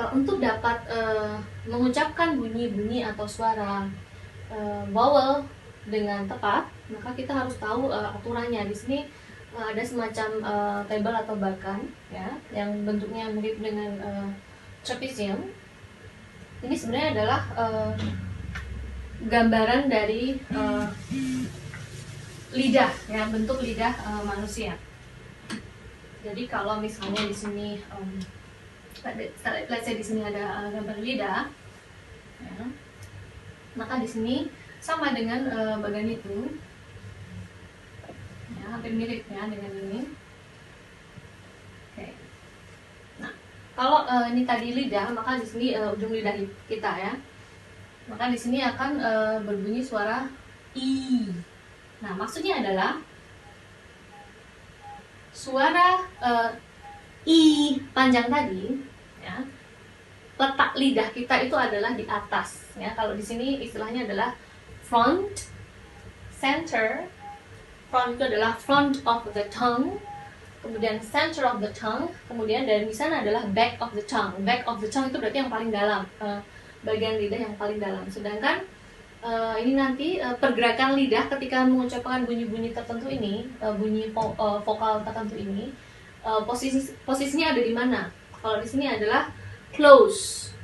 kalau untuk dapat mengucapkan bunyi-bunyi atau suara vowel dengan tepat, maka kita harus tahu aturannya. Di sini ada semacam tabel atau bakan, ya, yang bentuknya mirip dengan trapezium. Ini sebenarnya adalah gambaran dari lidah, ya, bentuk lidah manusia. Jadi kalau misalnya di sini, let's say di sini ada gambar lidah, ya, maka di sini sama dengan bagian itu, ya, hampir mirip ya dengan ini. Oke. Nah, kalau ini tadi lidah, maka di sini ujung lidah kita, ya, maka di sini akan berbunyi suara i. Nah, maksudnya adalah suara i panjang tadi, ya, letak lidah kita itu adalah di atas, ya. Kalau di sini istilahnya adalah front, center. Front itu adalah front of the tongue, kemudian center of the tongue, kemudian dari di sana adalah back of the tongue. Back of the tongue itu berarti yang paling dalam, bagian lidah yang paling dalam. Sedangkan ini nanti pergerakan lidah ketika mengucapkan bunyi-bunyi tertentu ini, bunyi vokal tertentu ini, posisinya ada di mana? Kalau di sini adalah close.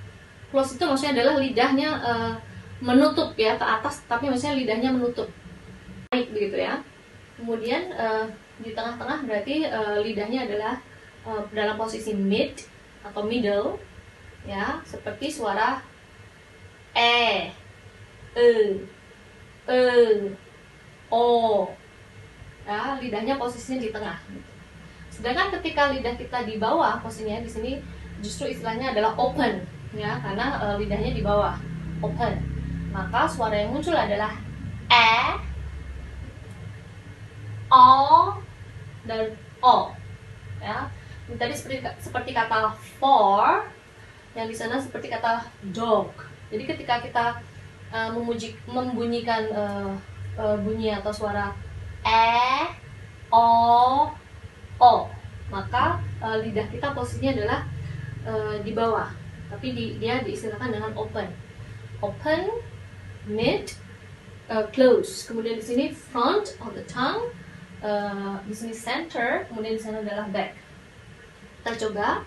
Close itu maksudnya adalah lidahnya menutup, ya, ke atas, tapi maksudnya lidahnya menutup, naik begitu, ya. Kemudian di tengah-tengah berarti lidahnya adalah dalam posisi mid atau middle, ya, seperti suara e, o, ya, lidahnya posisinya di tengah. Sedangkan ketika lidah kita di bawah, posisinya di sini justru istilahnya adalah open, ya, karena lidahnya di bawah, open. Maka suara yang muncul adalah e, o, dan o, ya. Ini tadi seperti kata for, yang di sana seperti kata dog. Jadi ketika kita membunyikan bunyi atau suara e, o, maka lidah kita posisinya adalah di bawah, tapi dia diistilahkan dengan open, mid, close. Kemudian di sini front of the tongue, di sini center, kemudian di sana adalah back. Kita coba.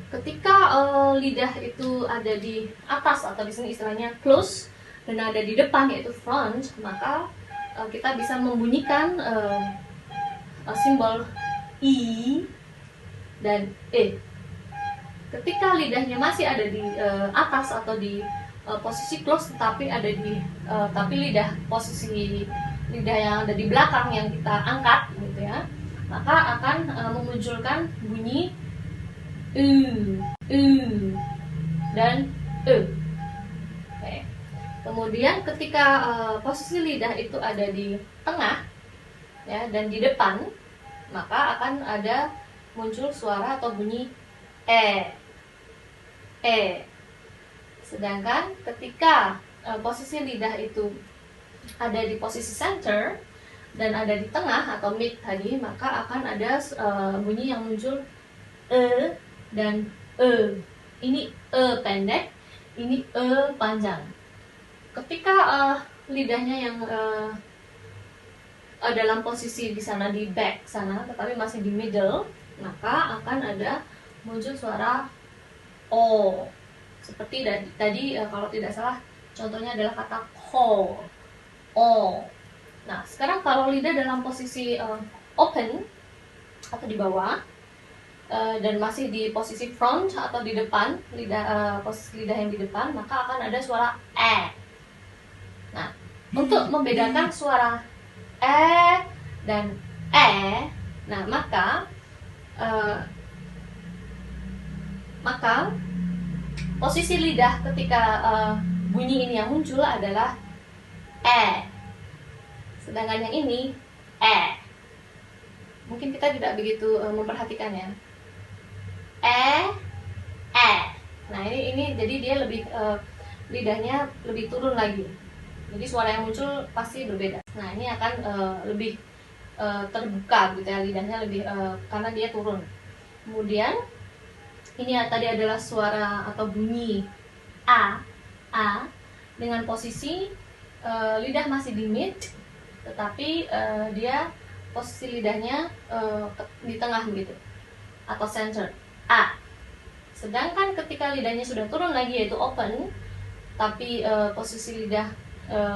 Ketika lidah itu ada di atas atau di sini istilahnya close dan ada di depan yaitu front, maka kita bisa membunyikan simbol i dan e. Ketika lidahnya masih ada di atas atau di posisi close, tapi ada di tapi posisi lidah yang ada di belakang yang kita angkat, gitu, ya, maka akan memunculkan bunyi dan Oke. Kemudian ketika posisi lidah itu ada di tengah, ya, dan di depan, maka akan ada muncul suara atau bunyi e. Sedangkan ketika posisi lidah itu ada di posisi center dan ada di tengah atau mid tadi, maka akan ada bunyi yang muncul e dan e. Ini e pendek, ini e panjang. Ketika lidahnya yang dalam posisi di sana di back sana, tetapi masih di middle, maka akan ada muncul suara o. Seperti tadi kalau tidak salah contohnya adalah kata call, o. Nah, sekarang kalau lidah dalam posisi open atau di bawah, dan masih di posisi front atau di depan, posisi lidah yang di depan, maka akan ada suara e. Nah, untuk membedakan suara e dan e, nah maka posisi lidah ketika bunyi ini yang muncul adalah e, sedangkan yang ini e. Mungkin kita tidak begitu memperhatikan, ya. Nah, ini jadi dia lebih lidahnya lebih turun lagi. Jadi suara yang muncul pasti berbeda. Nah, ini akan lebih terbuka, gitu, ya, lidahnya lebih karena dia turun. Kemudian ini tadi adalah suara atau bunyi a dengan posisi lidah masih di mid, tetapi dia posisi lidahnya di tengah begitu atau center a. Sedangkan ketika lidahnya sudah turun lagi yaitu open, tapi posisi lidah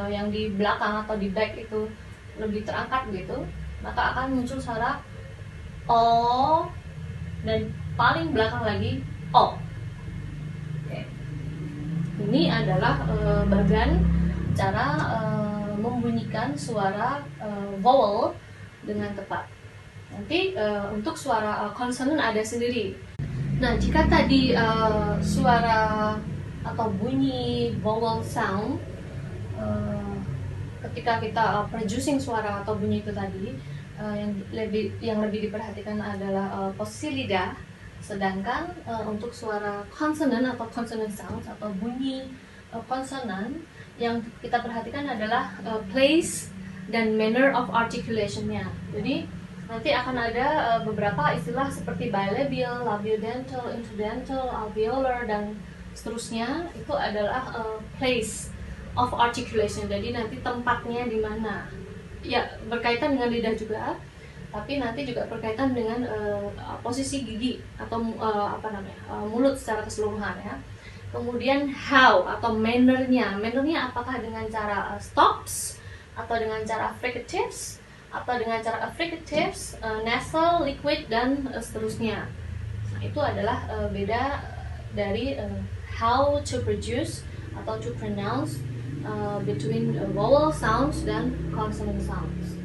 yang di belakang atau di back itu lebih terangkat begitu, maka akan muncul suara o dan paling belakang lagi o. Oke. Ini adalah bagian cara membunyikan suara vowel dengan tepat. Nanti untuk suara consonant ada sendiri. Nah, jika tadi suara atau bunyi vowel sound ketika kita producing suara atau bunyi itu tadi, yang lebih diperhatikan adalah posisi lidah, sedangkan untuk suara consonant atau consonant sounds atau bunyi konsonan yang kita perhatikan adalah place dan manner of articulationnya. Jadi nanti akan ada beberapa istilah seperti bilabial, labiodental, interdental, alveolar dan seterusnya. Itu adalah place of articulation. Jadi nanti tempatnya di mana. Ya, berkaitan dengan lidah juga, tapi nanti juga berkaitan dengan posisi gigi atau mulut secara keseluruhan ya. Kemudian how atau mannernya apakah dengan cara stops atau dengan cara fricatives atau dengan cara affricatives, nasal, liquid dan seterusnya. Nah, itu adalah beda dari how to produce atau to pronounce between vowel sounds dan consonant sounds.